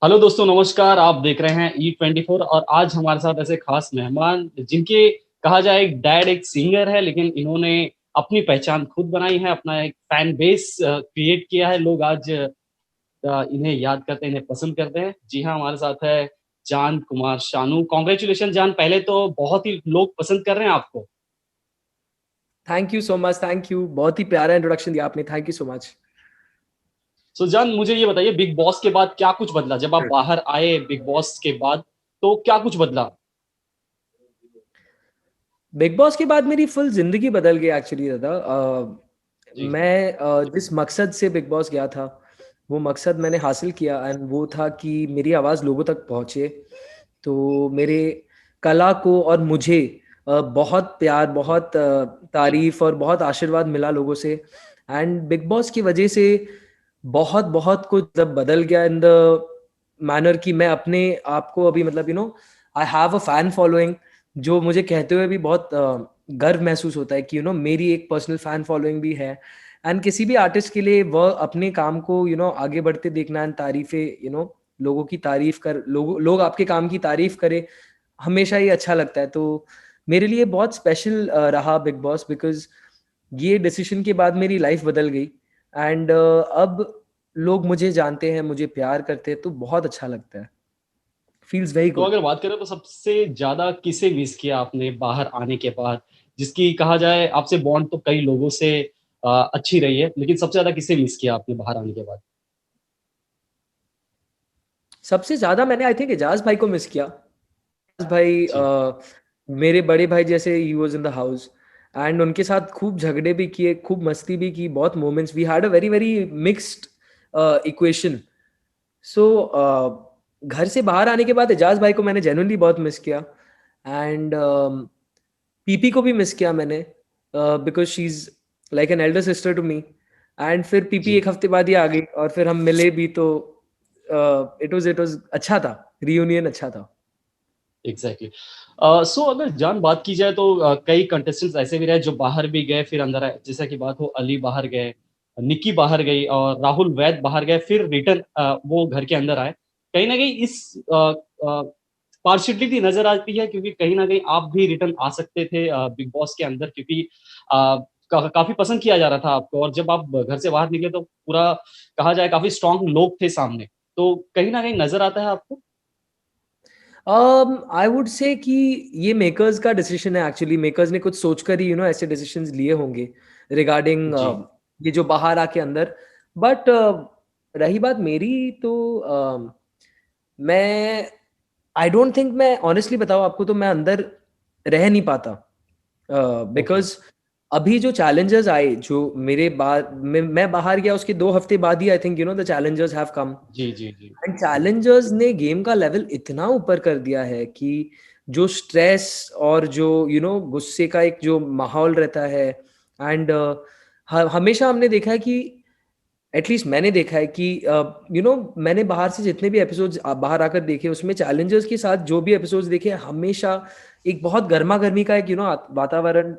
Hello दोस्तों, नमस्कार। आप देख रहे हैं E24 और आज हमारे साथ ऐसे खास मेहमान जिनके कहा जाए एक डैड एक सिंगर है, लेकिन इन्होंने अपनी पहचान खुद बनाई है, अपना एक फैन बेस क्रिएट किया है। लोग आज इन्हें याद करते हैं, इन्हें पसंद करते हैं। जी हाँ, हमारे साथ है जान कुमार शानू। कॉन्ग्रेचुलेशन जान, पहले तो बहुत ही लोग पसंद कर रहे हैं आपको। Thank you so much. Thank you. बहुत ही प्यारा इंट्रोडक्शन दिया आपने। Thank you so much. So Jaan, मुझे ये बताइए, बिग बॉस के बाद क्या कुछ बदला जब आप बाहर आए बिग बॉस के बाद? तो क्या कुछ बदला? बिग बॉस के बाद मेरी फुल जिंदगी बदल गई एक्चुअली दादा। जी। मैं जिस मकसद से बिग बॉस गया था वो मकसद मैंने हासिल किया एंड वो था कि मेरी आवाज़ लोगों तक पहुँचे। तो मेरे कला को और मुझे बहुत प्यार, बहुत तारीफ और बहुत आशीर्वाद मिला लोगों से। एंड बिग बॉस की वजह से बहुत बहुत कुछ मतलब बदल गया इन द मैनर कि मैं अपने आप को अभी मतलब I have a fan following, जो मुझे कहते हुए भी बहुत गर्व महसूस होता है कि मेरी एक पर्सनल फैन फॉलोइंग भी है। एंड किसी भी आर्टिस्ट के लिए वह अपने काम को आगे बढ़ते देखना एंड तारीफें लोगों की तारीफ कर लोग आपके काम की तारीफ करे, हमेशा ही अच्छा लगता है। तो मेरे लिए बहुत स्पेशल रहा बिग बॉस, बिकॉज ये डिसीजन के बाद मेरी लाइफ बदल गई। एंड अब लोग मुझे जानते हैं, मुझे प्यार करते हैं, तो बहुत अच्छा लगता है। फील्स वेरी तो गुड। अगर बात करें तो सबसे ज्यादा किसे मिस किया आपने बाहर आने के बाद, जिसकी कहा जाए आपसे बॉन्ड तो कई लोगों से अच्छी रही है, लेकिन सबसे ज्यादा किसे मिस किया आपने बाहर आने के बाद? सबसे ज्यादा मैंने आई थिंक एजाज भाई को मिस किया। एजाज भाई जी। मेरे बड़े भाई जैसे he was in the house. And उनके साथ खूब झगड़े भी किए, खूब मस्ती भी की, बहुत moments. We had a very very mixed equation. So घर से बाहर आने के बाद एजाज भाई को मैंने जेन्युइनली बहुत मिस किया। एंड पीपी को भी मिस किया मैंने, because she is like an elder sister to me. And फिर पीपी जी। एक हफ्ते बाद ही आ गई और फिर हम मिले भी, तो इट वाज अच्छा था। रियूनियन अच्छा था। एग्जैक्टली। सो अगर जान बात की जाए तो कई कंटेस्टेंट्स ऐसे भी रहे जो बाहर भी गए फिर अंदर आए। जैसा कि बात हो, अली बाहर गए, निक्की बाहर गई और राहुल वैद बाहर गए, फिर रिटर्न वो घर के अंदर आए। कहीं ना कहीं इस पार्शियलिटी नजर आती है, क्योंकि कहीं ना कहीं आप भी रिटर्न आ सकते थे बिग बॉस के अंदर, क्योंकि काफी पसंद किया जा रहा था आपको, और जब आप घर से बाहर निकले तो पूरा कहा जाए काफी स्ट्रांग लोग थे सामने। तो कहीं ना कहीं नजर आता है आपको? आई वुड से कि ये मेकर्स का डिसीजन है। एक्चुअली मेकर्स ने कुछ सोचकर ही ऐसे डिसीजंस लिए होंगे रिगार्डिंग जी। ये जो बाहर आके अंदर। बट रही बात मेरी, तो मैं आई डोंट थिंक, मैं ऑनेस्टली बताऊं आपको तो मैं अंदर रह नहीं पाता, ओके। बिकॉज अभी जो चैलेंजर्स आए, जो मेरे बाद मैं बाहर गया उसके 2 हफ्ते बाद ही I think the challengers have come. जी, जी, जी। एंड चैलेंजर्स ने गेम का लेवल इतना ऊपर कर दिया है कि जो स्ट्रेस और जो गुस्से का एक जो माहौल रहता है। एंड हमेशा हमने देखा है कि एटलीस्ट मैंने देखा है कि मैंने बाहर से जितने भी एपिसोड्स बाहर आकर देखे, उसमें चैलेंजर्स के साथ जो भी एपिसोड्स देखे, हमेशा एक बहुत गर्मा गर्मी का एक वातावरण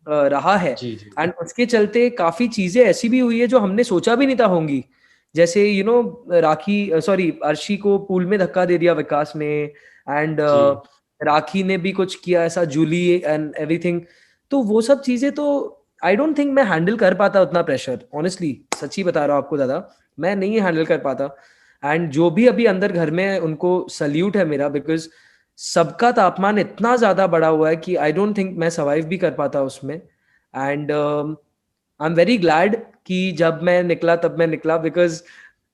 रहा है। जी, जी। एंड उसके चलते काफी चीजें ऐसी भी हुई है जो हमने सोचा भी नहीं था होंगी। जैसे राखी, सॉरी, अर्शी को पूल में धक्का दे दिया विकास ने। एंड जी। राखी ने भी कुछ किया ऐसा, जूली एंड एवरीथिंग। तो वो सब चीजें तो आई डोंट थिंक मैं हैंडल कर पाता उतना प्रेशर। ऑनेस्टली सच्ची बता रहा हूँ आपको दादा, मैं नहीं हैंडल कर पाता। एंड जो भी अभी अंदर घर में है उनको सल्यूट है मेरा, बिकॉज सबका तापमान इतना ज्यादा बढ़ा हुआ है कि आई डोंट थिंक मैं सर्वाइव भी कर पाता उसमें। And I am very glad कि जब मैं निकला तब मैं निकला, बिकॉज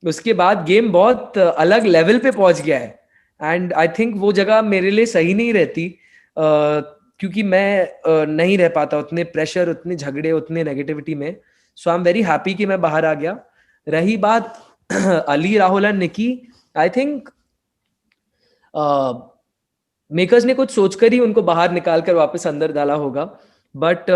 उसके बाद गेम बहुत अलग लेवल पे पहुंच गया है। एंड आई थिंक वो जगह मेरे लिए सही नहीं रहती, क्योंकि मैं नहीं रह पाता उतने प्रेशर, उतने झगड़े, उतने नेगेटिविटी में। So I am very happy कि मैं बाहर आ गया। रही बात Ali, Rahul and Nikki, I think makers ने कुछ सोचकर ही उनको बाहर निकाल कर वापस अंदर डाला होगा। बट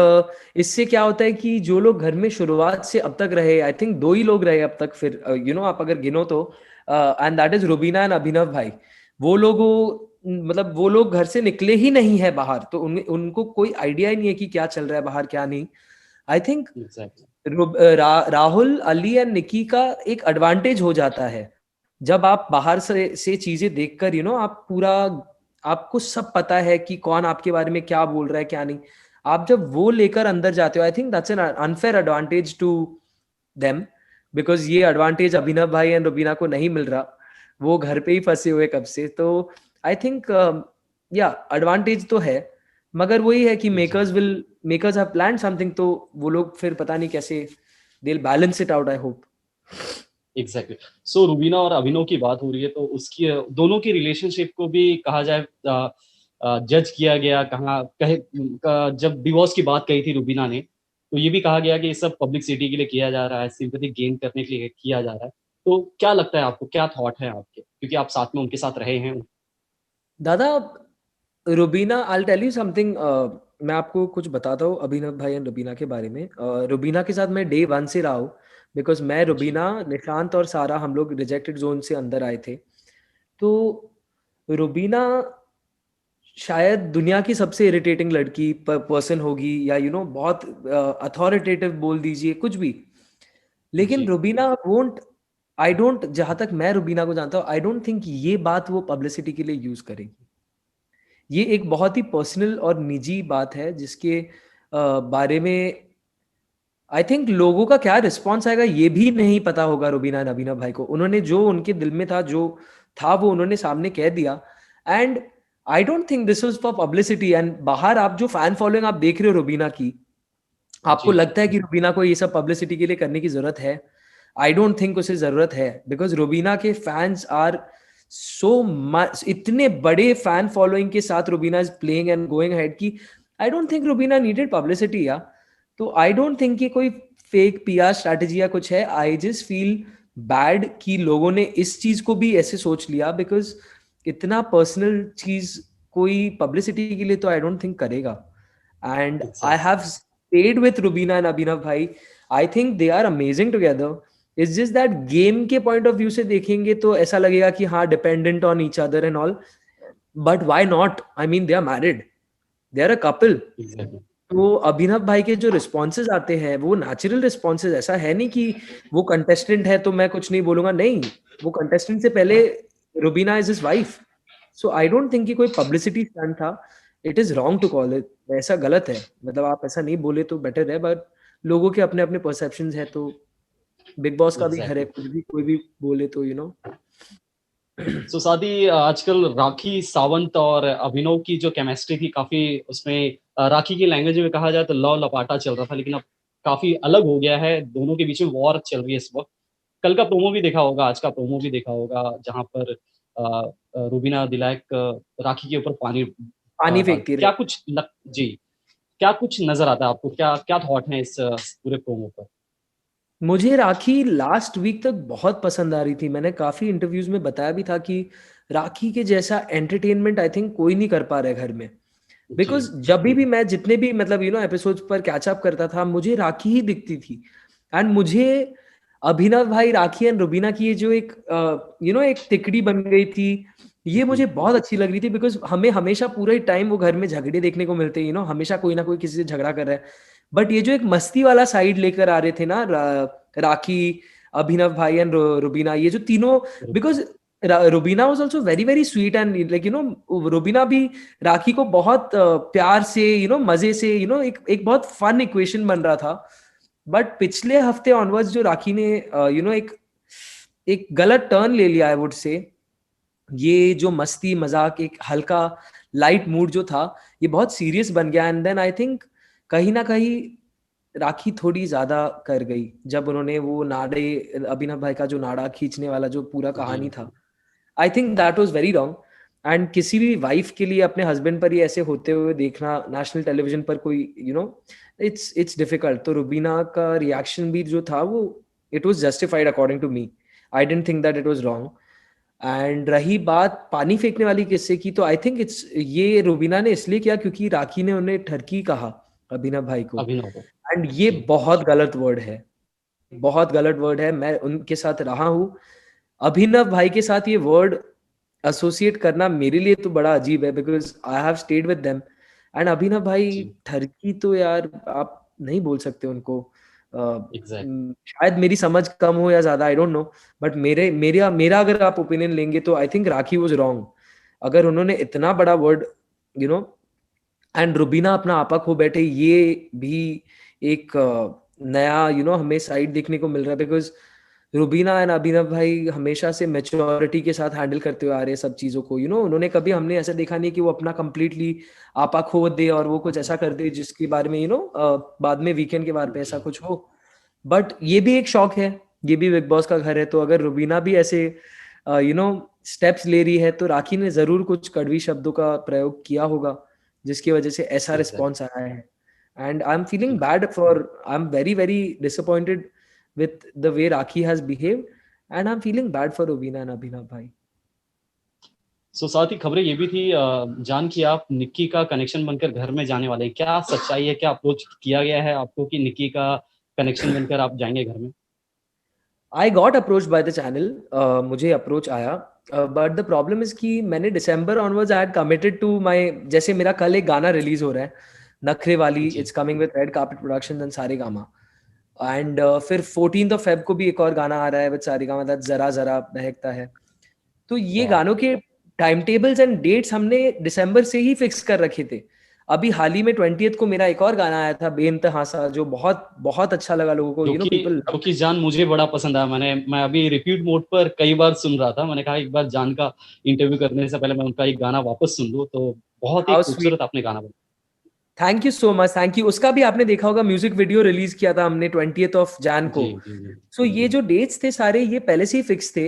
इससे क्या होता है कि जो लोग घर में शुरुआत से अब तक रहे, आई थिंक 2 ही लोग रहे अब तक, फिर आप अगर गिनो तो, and that is Rubina and Abhinav भाई। वो लोग मतलब वो लोग घर से निकले ही नहीं है बाहर, तो उनको कोई आइडिया ही नहीं है कि क्या चल रहा है बाहर क्या नहीं। I think exactly. Rahul, Ali and Nikki का एक एडवांटेज हो जाता है जब आप बाहर से चीजें देखकर आप पूरा, आपको सब पता है कि कौन आपके बारे में क्या बोल रहा है क्या नहीं, आप जब वो लेकर अंदर जाते हो, I think that's an unfair advantage to them, because ये एडवांटेज अभिनव भाई एंड रुबीना को नहीं मिल रहा, वो घर पे ही फंसे हुए कब से। तो आई थिंक या एडवांटेज तो है, मगर वही है कि मेकर्स हैव प्लान्ड समथिंग, तो वो लोग फिर पता नहीं कैसे they will balance it out, I hope. Exactly. So Rubina और अभिनव की बात हो रही है तो उसकी दोनों की रिलेशनशिप को भी कहा जाए जज किया गया, जब डिवोर्स की बात कही थी रुबीना ने, तो ये भी कहा गया कि ये सब पब्लिसिटी के लिए किया जा रहा है, सिंपैथी गेन करने के लिए किया जा रहा है। तो क्या लगता है आपको, क्या थॉट है आपके, क्योंकि आप साथ में उनके साथ रहे हैं। दादा, Rubina, I tell you something, मैं आपको कुछ बताता हूँ अभिनव भाई एंड रुबीना के बारे में। रुबीना के साथ मैं डे वन से रहा हूँ, बिकॉज मैं, जी रुबीना, निशांत और सारा, हम लोग रिजेक्टेड जोन से अंदर आए थे। तो रुबीना शायद दुनिया की सबसे इरिटेटिंग लड़की पर्सन होगी, या बहुत अथॉरिटेटिव बोल दीजिए कुछ भी, लेकिन जी रुबीना वोंट, आई डोंट, जहां तक मैं रुबीना को जानता हूँ, आई डोंट थिंक ये बात वो पब्लिसिटी के लिए यूज करेगी। ये एक बहुत ही पर्सनल और निजी बात है, जिसके बारे में आई थिंक लोगों का क्या रिस्पॉन्स आएगा ये भी नहीं पता होगा रुबीना नबीना भाई को। उन्होंने जो उनके दिल में था, जो था, वो उन्होंने सामने कह दिया। And I don't think this was for publicity. And बाहर आप जो फैन फॉलोइंग आप देख रहे हो रुबीना की, आपको जी लगता है कि रुबीना को ये सब पब्लिसिटी के लिए करने की जरूरत है? आई डोंट थिंक उसे जरूरत है, बिकॉज रुबीना के फैंस आर सो मच, इतने बड़े फैन फॉलोइंग के साथ Rubina is playing and going ahead की I don't think Rubina needed publicity. या तो आई डोंट थिंक कि कोई फेक पीआर स्ट्रैटेजी या कुछ है। आई जस्ट फील बैड कि लोगों ने इस चीज को भी ऐसे सोच लिया, बिकॉज इतना पर्सनल चीज कोई पब्लिसिटी के लिए तो आई डोंट थिंक करेगा। And I exactly. Have stayed with Rubina and Abhinav भाई, I think they are amazing together. It's just that game के पॉइंट ऑफ व्यू से देखेंगे तो ऐसा लगेगा कि हाँ, dependent on each other and all, but why not, I mean they are married, they are a couple. Exactly. तो अभिनव भाई के जो रिस्पॉन्सेज आते हैं वो नेचुरल रिस्पॉन्सेज, ऐसा है नहीं कि वो कंटेस्टेंट है तो मैं कुछ नहीं बोलूंगा, नहीं, वो कंटेस्टेंट से पहले Rubina is his wife. So I don't think कि कोई पब्लिसिटी स्टंट था। It is wrong to call it, ऐसा गलत है, मतलब आप ऐसा नहीं बोले तो बेटर है, बट लोगों के अपने अपने परसेप्शंस है, तो बिग बॉस का भी घर है, एग्जैक्टली। कुछ भी कोई भी बोले तो सो सादी आजकल राखी सावंत और अभिनव की जो केमिस्ट्री थी काफी, उसमें राखी की लैंग्वेज में कहा जाए तो लव लपाटा चल रहा था, लेकिन अब काफी अलग हो गया है, दोनों के बीच में वॉर चल रही है इस वक्त। कल का प्रोमो भी देखा होगा, आज का प्रोमो भी देखा होगा, जहां पर रुबीना दिलायक राखी के ऊपर पानी पानी डाल फेंकती क्या रहे। जी, क्या कुछ नजर आता है आपको, क्या क्या थॉट है इस पूरे प्रोमो पर। मुझे राखी लास्ट वीक तक बहुत पसंद आ रही थी, मैंने काफी इंटरव्यूज में बताया भी था कि राखी के जैसा एंटरटेनमेंट आई थिंक कोई नहीं कर पा रहा है घर में। जी बिकॉज जब भी मैं जितने भी मतलब एपिसोड्स पर कैचअप करता था, मुझे राखी ही दिखती थी। एंड मुझे अभिनव भाई, राखी एंड रुबीना की ये जो एक एक तिकड़ी बन गई थी, ये जी मुझे बहुत अच्छी लग रही थी। बिकॉज हमें हमेशा पूरे टाइम वो घर में झगड़े देखने को मिलते हैं, हमेशा कोई ना कोई किसी से झगड़ा कर रहा है। बट ये जो एक मस्ती वाला साइड लेकर आ रहे थे ना, राखी, अभिनव भाई एंड रुबीना, ये जो तीनों, because Rubina was also very very sweet and like Rubina भी राखी को बहुत प्यार से, मजे से, एक एक बहुत फन इक्वेशन बन रहा था। बट पिछले हफ्ते ऑनवर्ड्स जो राखी ने एक एक गलत टर्न ले लिया, आई वुड से, ये जो मस्ती मजाक, एक हल्का लाइट मूड जो था, ये बहुत सीरियस बन गया। एंड देन आई थिंक कहीं ना कहीं राखी थोड़ी ज्यादा कर गई, जब उन्होंने वो नाड़े, अभिनव भाई का जो नाड़ा खींचने वाला जो पूरा जी कहानी था, I think that was very wrong. And किसी भी वाइफ के लिए अपने हस्बैंड पर ये ऐसे होते हुए देखना नेशनल टेलीविजन पर, कोई इट्स डिफिकल्ट। तो रुबीना का रिएक्शन भी जो था वो, it was justified according to me. I don't think that it was wrong. And रही बात पानी फेंकने वाली किस्से की, तो आई थिंक इट्स, ये रुबीना ने इसलिए किया क्योंकि राखी ने उन्हें ठरकी कहा अभिनव भाई को। अभिनव को। एंड ये जी बहुत गलत वर्ड है, बहुत गलत वर्ड है। मैं उनके साथ रहा हूँ, अभिनव भाई के साथ ये वर्ड एसोसिएट करना मेरे लिए तो बड़ा अजीब है, because I have stayed with them. And Abhinav भाई जी ठरकी तो यार आप नहीं बोल सकते उनको। शायद मेरी समझ कम हो या ज्यादा, आई डोंट नो, बट मेरा मेरा अगर आप ओपिनियन लेंगे तो I think rakhi was wrong. अगर उन्होंने इतना बड़ा word, you know, and Rubina अपना आपा खो बैठे, ये भी एक नया हमें साइड देखने को मिल रहा है, बिकॉज रुबीना एंड अभिनव भाई हमेशा से मेच्योरिटी के साथ हैंडल करते हुए आ रहे हैं सब चीजों को। उन्होंने कभी हमने ऐसा देखा नहीं कि वो अपना कंप्लीटली आपा खो दे और वो कुछ ऐसा कर दे जिसके बारे में बाद में वीकेंड के बारे पे ऐसा कुछ हो। बट ये भी एक शौक है, ये भी बिग बॉस का घर है, तो अगर रुबीना भी ऐसे स्टेप्स ले रही है तो राखी ने जरूर कुछ कड़वी शब्दों का प्रयोग किया होगा जिसकी वजह से ऐसा रिस्पॉन्स आया है। And I am feeling bad for, I am very very disappointed with the way Rakhi has behaved, and I'm feeling bad for Rubina and Abhinav bhai. सो साथ ही खबरें ये भी थी जान कि आप निक्की का कनेक्शन बनकर घर में जाने वाले हैं, क्या सच्चाई है, क्या अप्रोच किया गया है आपको कि निक्की का कनेक्शन बनकर आप जाएंगे घर में? I got approached by the channel, मुझे अप्रोच आया, बट द प्रॉब्लम इज कि मैंने December onwards I had committed to my, जैसे मेरा कल एक गाना रिलीज हो रहा है नखरे वाली, it's coming with red carpet productions and Saregama, and फिर 14th ऑफ फेब को भी एक और गाना आ रहा है विद सारेगामा, दैट जरा जरा बहकता है। तो ये गानों के टाइम टेबल्स एंड डेट्स हमने दिसंबर से ही फिक्स कर रखे थे। अभी हाल ही में 20th को मेरा एक और गाना आया था बेइंतहा सा, जो बहुत बहुत अच्छा लगा लोगों को, पीपल, जो कि जान मुझे बड़ा पसंद आया। मैं अभी रिपीट मोड पर कई बार सुन रहा था। मैंने कहा एक बार जान का इंटरव्यू करने से पहले मैं उनका एक गाना वापस सुन लूं, तो बहुत ही खूबसूरत आपने गाना बनाया। Thank you so much, thank you. उसका भी आपने देखा होगा, म्यूजिक वीडियो रिलीज किया था हमने 20th ऑफ जैन को। सो ये जो डेट्स थे सारे ये पहले से ही फिक्स थे,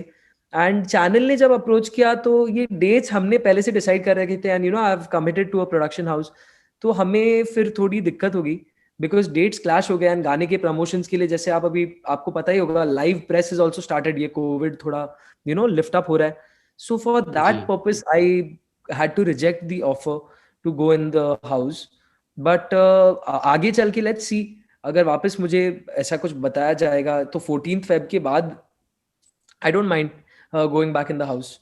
एंड चैनल ने जब अप्रोच किया तो ये डेट्स हमने पहले से डिसाइड कर रखे थे, and I have committed to a production house. तो हमें फिर थोड़ी दिक्कत होगी बिकॉज डेट्स क्लैश हो गए, एंड गाने के प्रमोशंस के लिए, जैसे आप अभी आपको पता ही होगा, live press is also started, ये कोविड थोड़ा लिफ्ट अप हो रहा है। So for that purpose I had to reject the offer to go in the house. But आगे चल के लेट्स सी, अगर वापस मुझे ऐसा कुछ बताया जाएगा तो 14th फेब के बाद I don't mind going back in the house.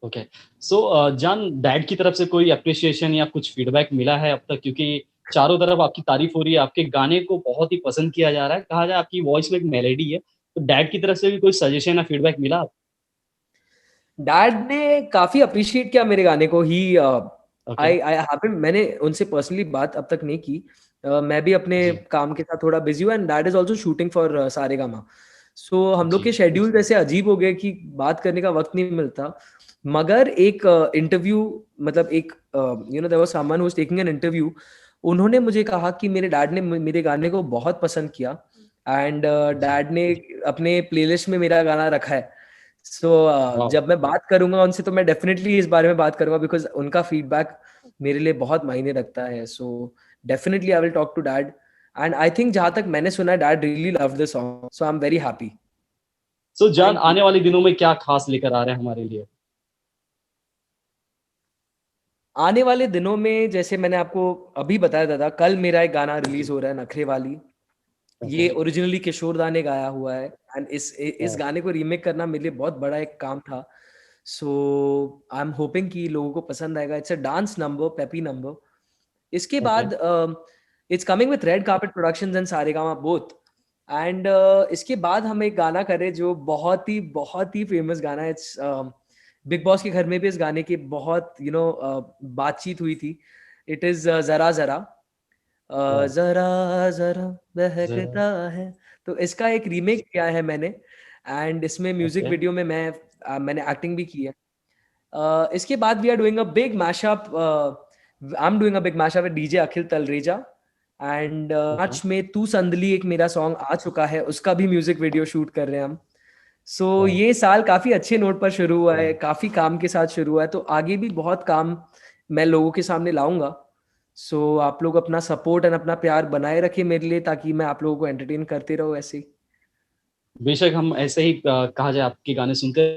Okay, so Jaan dad की तरफ से कोई अप्रिशिएशन या कुछ फीडबैक मिला है अब तक? क्योंकि चारों तरफ आपकी तारीफ हो रही है, आपके गाने को बहुत ही पसंद किया जा रहा है, कहा जाए आपकी वॉइस में एक मेलेडी है, तो डैड की तरफ से भी कोई सजेशन या फीडबैक मिला? डैड ने काफी अप्रिशिएट किया मेरे गाने को। ही आई हैपन, मैंने उनसे पर्सनली बात अब तक नहीं की, मैं भी अपने काम के साथ थोड़ा बिजी हूँ, and dad is also shooting for Saregama. So हम लोग के शेड्यूल ऐसे अजीब हो गए कि बात करने का वक्त नहीं मिलता। मगर एक इंटरव्यू, मतलब एक there was someone who was taking an interview, उन्होंने मुझे कहा कि मेरे डैड ने मेरे गाने को बहुत पसंद किया, एंड डैड ने अपने प्लेलिस्ट में मेरा गाना रखा है। सो जब मैं बात करूंगा उनसे तो मैं डेफिनेटली इस बारे में बात करूंगा, बिकॉज उनका फीडबैक मेरे लिए बहुत मायने रखता है। So definitely I will talk to dad, and I think जहां तक मैंने सुना है dad really love the song, so I am very happy. So Jaan आने वाले दिनों में क्या खास लेकर आ रहे हैं हमारे लिए? आने वाले दिनों में जैसे मैंने आपको अभी बताया दादा, कल मेरा एक गाना रिलीज हो रहा है नखरे वाली। ये ओरिजिनली किशोर दा ने गाया हुआ है, एंड इस गाने को रीमेक करना मेरे लिए बहुत बड़ा एक काम था। सो आई एम होपिंग कि लोगों को पसंद आएगा। It's a dance number, peppy number. इसके बाद it's coming with red carpet productions and Saregama both, and इसके बाद हम एक गाना करें जो बहुत ही फेमस गाना है। इट्स बिग बॉस के घर में भी इस गाने की बहुत बातचीत हुई थी। इट इज जरा जरा, जरा जरा बहकता है। तो इसका एक रीमेक किया है मैंने, एंड इसमें म्यूजिक वीडियो में मैंने एक्टिंग भी की है। इसके बाद we are doing a big mashup, I am doing a big mashup with DJ Akhil Talreja, and March में तू संदली एक मेरा सॉन्ग आ चुका है, उसका भी म्यूजिक वीडियो शूट कर रहे हैं हम। सो ये साल काफी अच्छे नोट पर शुरू हुआ है, काफी काम के साथ शुरू हुआ है, तो आगे भी बहुत काम मैं लोगों के सामने लाऊंगा। सो आप लोग अपना सपोर्ट एंड अपना प्यार बनाए रखें मेरे लिए, ताकि मैं आप लोगों को एंटरटेन करते रहूं ऐसे ही। बेशक हम ऐसे ही कहा जाए आपके गाने सुनते।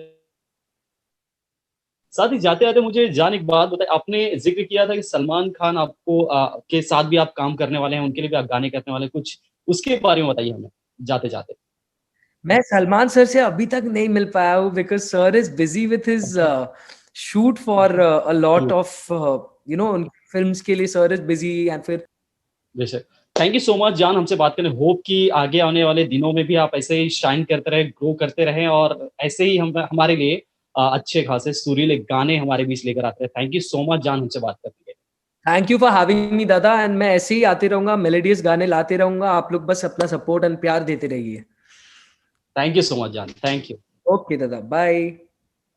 साथ ही जाते जाते मुझे जान एक बात बताइए, आपने जिक्र किया था कि सलमान खान आपको के साथ भी आप काम करने वाले हैं, उनके लिए भी आप गाने करने वाले हैं, कुछ उसके बारे में बताइए हमें जाते जाते। मैं सलमान सर से अभी तक नहीं मिल पाया हूँ, because sir is busy with his shoot for a lot of films के लिए सर इज बिजी, एंड फिर बेशक थैंक यू सो मच जान हमसे बात करने। होप कि आगे आने वाले दिनों में भी आप ऐसे ही शाइन करते रहें, ग्रो करते रहें और ऐसे ही हम हमारे लिए अच्छे खासे सुरीले गाने हमारे बीच लेकर आते हैं। थैंक यू सो मच जान हमसे बात करने के लिए। Thank you for having me दादा, एंड मैं ऐसे ही आते रहूंगा, मेलोडियस गाने लाते रहूंगा, आप लोग बस अपना सपोर्ट एंड प्यार देते रहिए। थैंक यू सो मच जान, थैंक यू। ओके दादा, बाय।